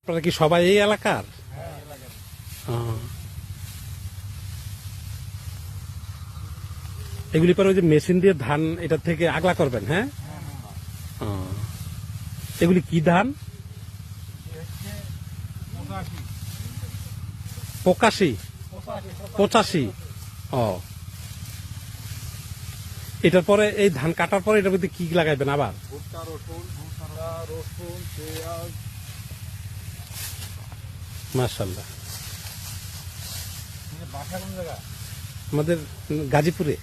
আপনারা কি সবাই এই এলাকার? এগুলি পরে ওই যে মেশিন দিয়ে ধান এটা থেকে আগলা করবেন? হ্যাঁ, এগুলি কি ধান? পঁচাশি? 85? ও, এটার পরে এই ধান কাটার পরে এটার মধ্যে কি লাগাইবেন আবার? মাশাআল্লাহ। আমাদের গাজীপুরে।